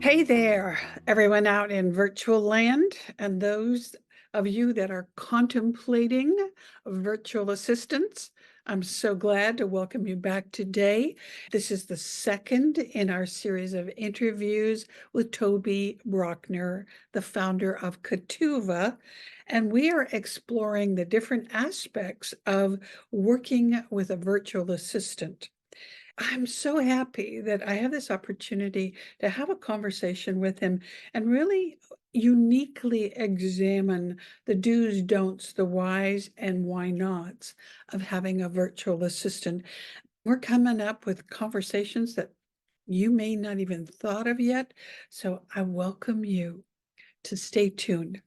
Hey there, everyone out in virtual land, and those of you that are contemplating virtual assistants. I'm so glad to welcome you back today. This is the second in our series of interviews with Tobe Brockner, the founder of Katuva, and we are exploring the different aspects of working with a virtual assistant. I'm so happy that I have this opportunity to have a conversation with him and really uniquely examine the do's, don'ts, the whys, and why nots of having a virtual assistant. We're coming up with conversations that you may not even thought of yet. So I welcome you to stay tuned.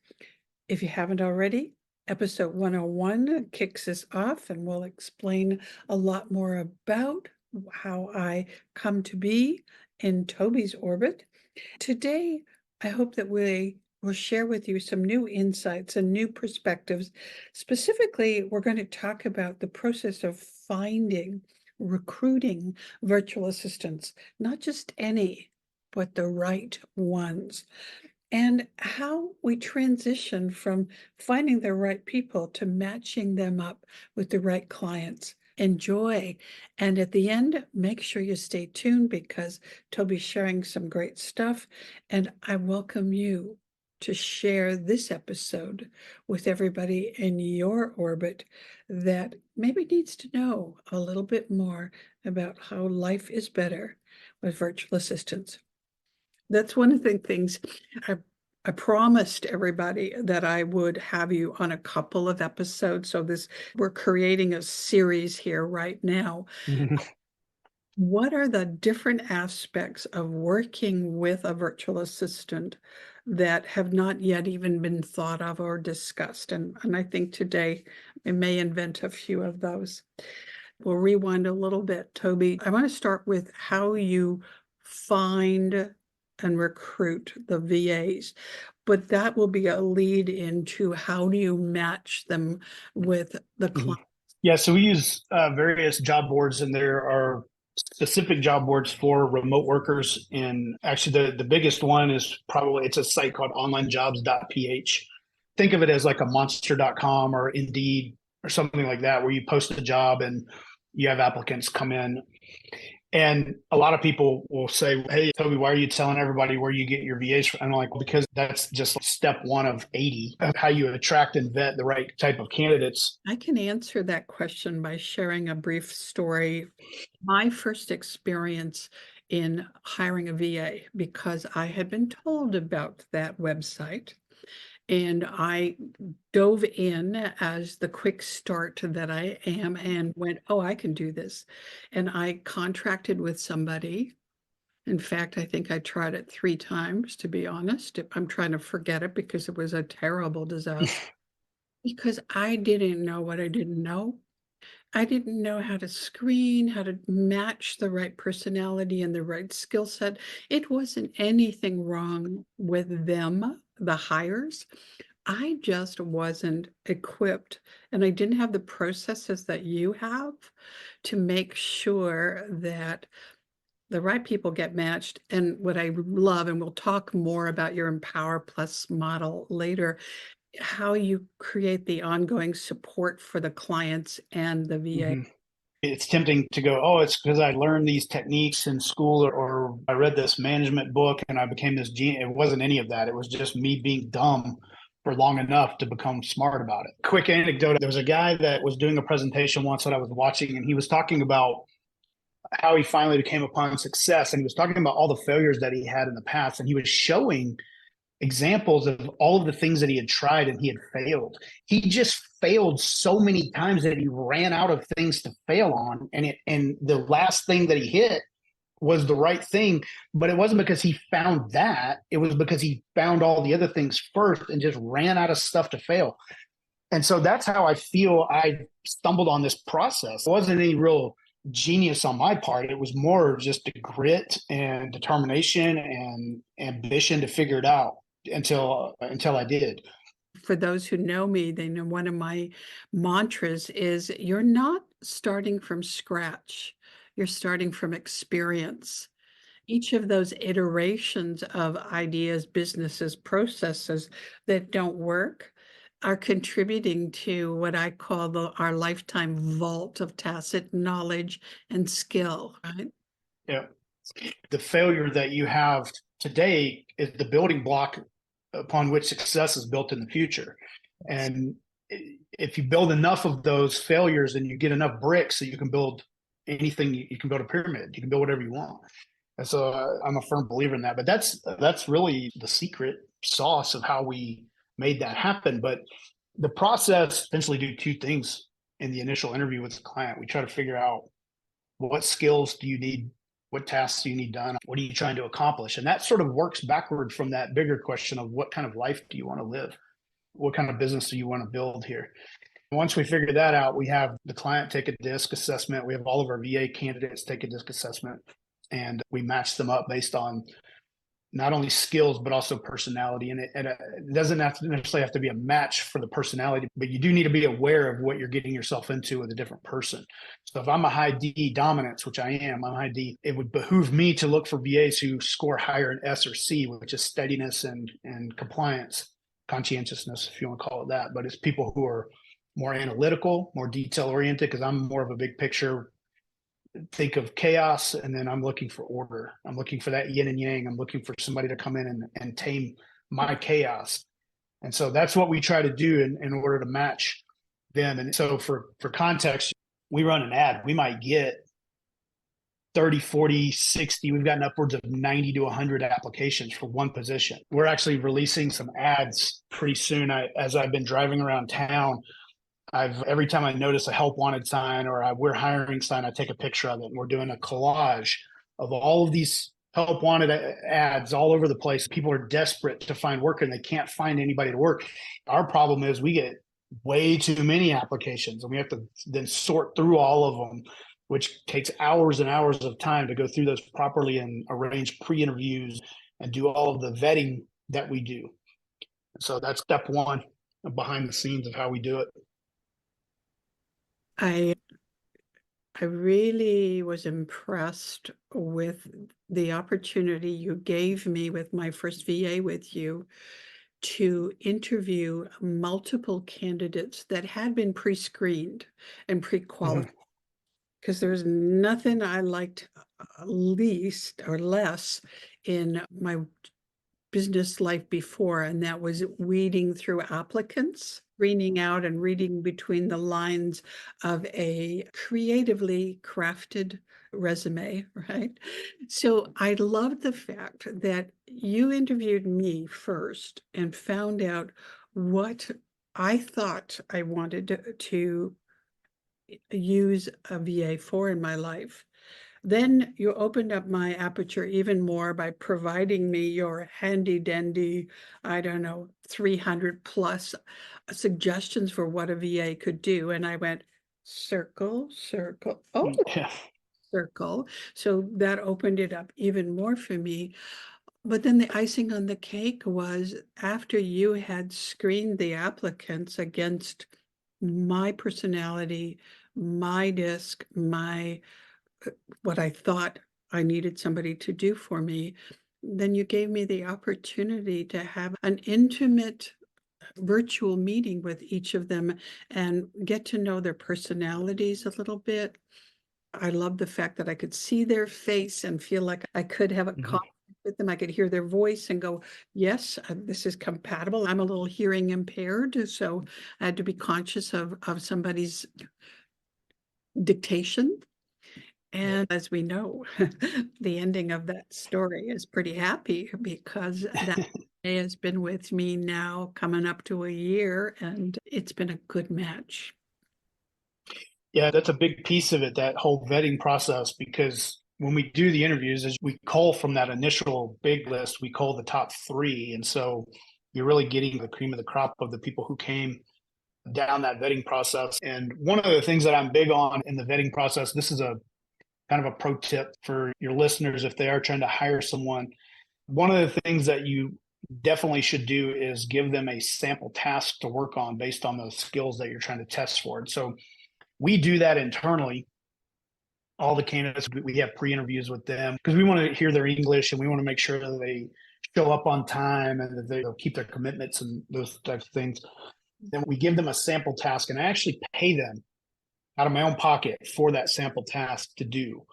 If you haven't already, episode 101 kicks us off, and we'll explain a lot more about how I come to be in Tobe's orbit. Today, I hope that we will share with you some new insights and new perspectives. Specifically, we're going to talk about the process of finding, recruiting virtual assistants, not just any, but the right ones, and how we transition from finding the right people to matching them up with the right clients. Enjoy. And at the end, make sure you stay tuned because Tobe's sharing some great stuff. And I welcome you to share this episode with everybody in your orbit that maybe needs to know a little bit more about how life is better with virtual assistants. That's one of the things I promised everybody that I would have you on a couple of episodes. So we're creating a series here right now. What are the different aspects of working with a virtual assistant that have not yet even been thought of or discussed? And I think today we may invent a few of those. We'll rewind a little bit, Tobe. I want to start with how you find and recruit the VAs, but that will be a lead into how do you match them with the client. Yeah, so we use various job boards, and there are specific job boards for remote workers. And actually, the biggest one is it's a site called onlinejobs.ph. Think of it as like a monster.com or Indeed or something like that, where you post a job and you have applicants come in. And a lot of people will say, "Hey, Tobe, why are you telling everybody where you get your VAs from?" And I'm like, well, because that's just step one of 80 of how you attract and vet the right type of candidates. I can answer that question by sharing a brief story. My first experience in hiring a VA, because I had been told about that website. And I dove in as the quick start that I am and went, oh, I can do this. And I contracted with somebody. In fact, I think I tried it 3 times, to be honest. I'm trying to forget it because it was a terrible disaster. Because I didn't know what I didn't know. I didn't know how to screen, how to match the right personality and the right skill set. It wasn't anything wrong with them, the hires. I just wasn't equipped, and I didn't have the processes that you have to make sure that the right people get matched. And what I love, and we'll talk more about your Empower Plus model later, how you create the ongoing support for the clients and the VA. It's tempting to go, oh, it's because I learned these techniques in school, or I read this management book and I became this genius. It wasn't any of that. It was just me being dumb for long enough to become smart about it. Quick anecdote. There was a guy that was doing a presentation once that I was watching, and he was talking about how he finally became upon success. And he was talking about all the failures that he had in the past. And he was showing examples of all of the things that he had tried and he had failed. He just failed so many times that he ran out of things to fail on. And the last thing that he hit was the right thing, but it wasn't because he found that. It was because he found all the other things first and just ran out of stuff to fail. And so that's how I feel I stumbled on this process. It wasn't any real genius on my part. It was more just grit and determination and ambition to figure it out until I did. For those who know me, they know one of my mantras is you're not starting from scratch. You're starting from experience. each of those iterations of ideas, businesses, processes that don't work are contributing to what I call our lifetime vault of tacit knowledge and skill, right? Yeah. The failure that you have today is the building block upon which success is built in the future. And if you build enough of those failures and you get enough bricks, that you can build anything, you can build a pyramid, you can build whatever you want. And so I'm a firm believer in that. But that's really the secret sauce of how we made that happen. But the process essentially do two things in the initial interview with the client. We try to figure out what skills do you need, what tasks do you need done, what are you trying to accomplish? And that sort of works backward from that bigger question of what kind of life do you want to live? What kind of business do you want to build here? Once we figure that out, we have the client take a DISC assessment. We have all of our VA candidates take a DISC assessment, and we match them up based on not only skills, but also personality. And it doesn't necessarily have to be a match for the personality, but you do need to be aware of what you're getting yourself into with a different person. So if I'm a high D dominance, which I am, I'm high D, it would behoove me to look for VAs who score higher in S or C, which is steadiness and compliance, conscientiousness, if you want to call it that. But it's people who are more analytical, more detail oriented, because I'm more of a big picture, think of chaos, and then I'm looking for order. I'm looking for that yin and yang. I'm looking for somebody to come in and tame my chaos. And so that's what we try to do in order to match them. And so for context, we run an ad. We might get 30, 40, 60. We've gotten upwards of 90 to 100 applications for one position. We're actually releasing some ads pretty soon. As I've been driving around town, every time I notice a help wanted sign or we're hiring sign, I take a picture of it. And we're doing a collage of all of these help wanted ads all over the place. People are desperate to find work and they can't find anybody to work. Our problem is we get way too many applications and we have to then sort through all of them, which takes hours and hours of time to go through those properly and arrange pre-interviews and do all of the vetting that we do. So that's step one behind the scenes of how we do it. I really was impressed with the opportunity you gave me with my first VA with you to interview multiple candidates that had been pre-screened and pre-qualified. Because there's nothing I liked least or less in my business life before, and that was weeding through applicants, screening out and reading between the lines of a creatively crafted resume, right? So I loved the fact that you interviewed me first and found out what I thought I wanted to use a VA for in my life. Then you opened up my aperture even more by providing me your handy dandy, I don't know, 300 plus suggestions for what a VA could do. And I went, circle, circle, oh, Yeah. circle. So that opened it up even more for me. But then the icing on the cake was after you had screened the applicants against my personality, my disc, what I thought I needed somebody to do for me, then you gave me the opportunity to have an intimate virtual meeting with each of them and get to know their personalities a little bit. I love the fact that I could see their face and feel like I could have a conversation with them. I could hear their voice and go, yes, this is compatible. I'm a little hearing impaired, so I had to be conscious of somebody's dictation. And as we know, the ending of that story is pretty happy because that has been with me now coming up to a year, and it's been a good match. Yeah, that's a big piece of it, that whole vetting process, because when we do the interviews, as we cull from that initial big list, we cull the top 3. And so you're really getting the cream of the crop of the people who came down that vetting process. And one of the things that I'm big on in the vetting process, this is a kind of a pro tip for your listeners if they are trying to hire someone. One of the things that you definitely should do is give them a sample task to work on based on those skills that you're trying to test for. And so we do that internally. all the candidates, we have pre-interviews with them because we want to hear their English and we want to make sure that they show up on time and that they keep their commitments and those types of things. Then we give them a sample task, and I actually pay them out of my own pocket for that sample task to do.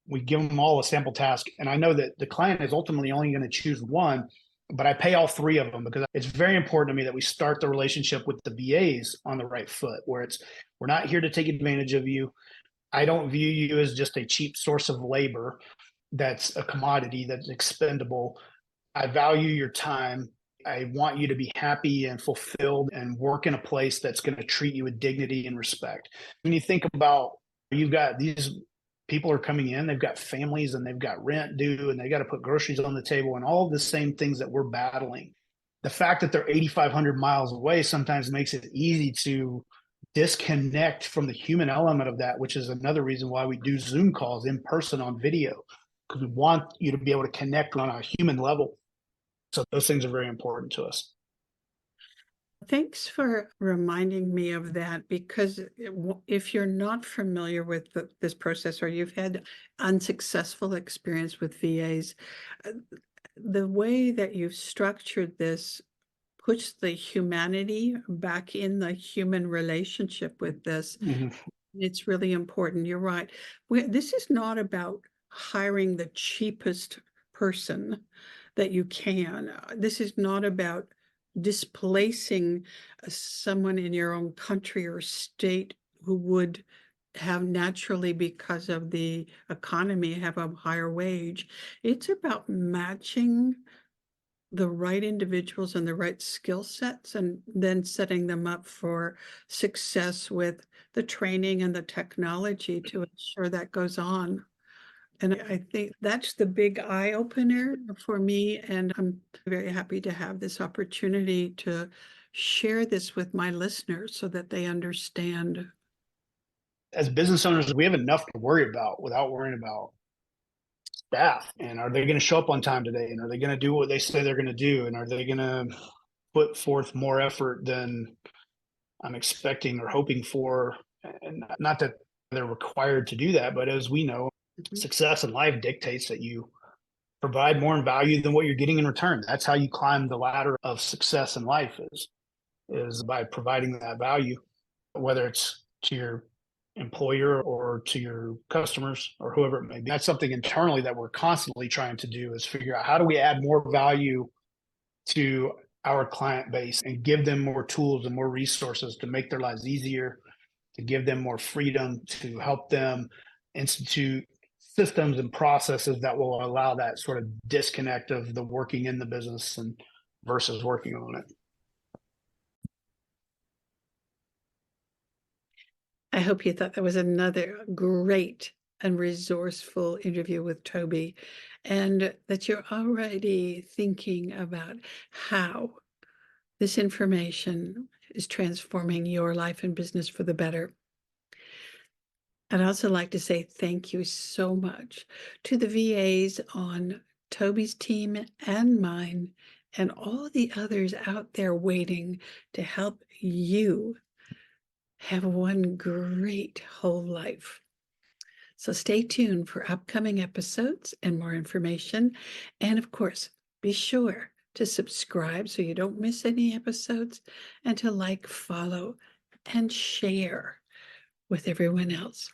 We give them all a sample task, and I know that the client is ultimately only going to choose one, but I pay all three of them because it's very important to me that we start the relationship with the VAs on the right foot, where it's, we're not here to take advantage of you. I don't view you as just a cheap source of labor that's a commodity that's expendable. I value your time. I want you to be happy and fulfilled and work in a place that's going to treat you with dignity and respect. When you think about, you've got these people are coming in, they've got families and they've got rent due and they got to put groceries on the table and all of the same things that we're battling. The fact that they're 8,500 miles away sometimes makes it easy to disconnect from the human element of that, which is another reason why we do Zoom calls in person on video, because we want you to be able to connect on a human level. So those things are very important to us. Thanks for reminding me of that, because if you're not familiar with this process, or you've had unsuccessful experience with VAs, the way that you've structured this puts the humanity back in the human relationship with this. Mm-hmm. It's really important. You're right. This is not about hiring the cheapest person that you can. This is not about displacing someone in your own country or state who would have naturally, because of the economy, have a higher wage. It's about matching the right individuals and the right skill sets, and then setting them up for success with the training and the technology to ensure that goes on. And I think that's the big eye opener for me. And I'm very happy to have this opportunity to share this with my listeners so that they understand. As business owners, we have enough to worry about without worrying about staff. And are they going to show up on time today? And are they going to do what they say they're going to do? And are they going to put forth more effort than I'm expecting or hoping for? And not that they're required to do that, but as we know, success in life dictates that you provide more in value than what you're getting in return. That's how you climb the ladder of success in life, is by providing that value, whether it's to your employer or to your customers or whoever it may be. That's something internally that we're constantly trying to do, is figure out how do we add more value to our client base and give them more tools and more resources to make their lives easier, to give them more freedom, to help them institute systems and processes that will allow that sort of disconnect of the working in the business and versus working on it. I hope you thought that was another great and resourceful interview with Tobe, and that you're already thinking about how this information is transforming your life and business for the better. I'd also like to say thank you so much to the VAs on Tobe's team and mine, and all the others out there waiting to help you have one great whole life. So stay tuned for upcoming episodes and more information. And of course, be sure to subscribe so you don't miss any episodes, and to like, follow, and share with everyone else.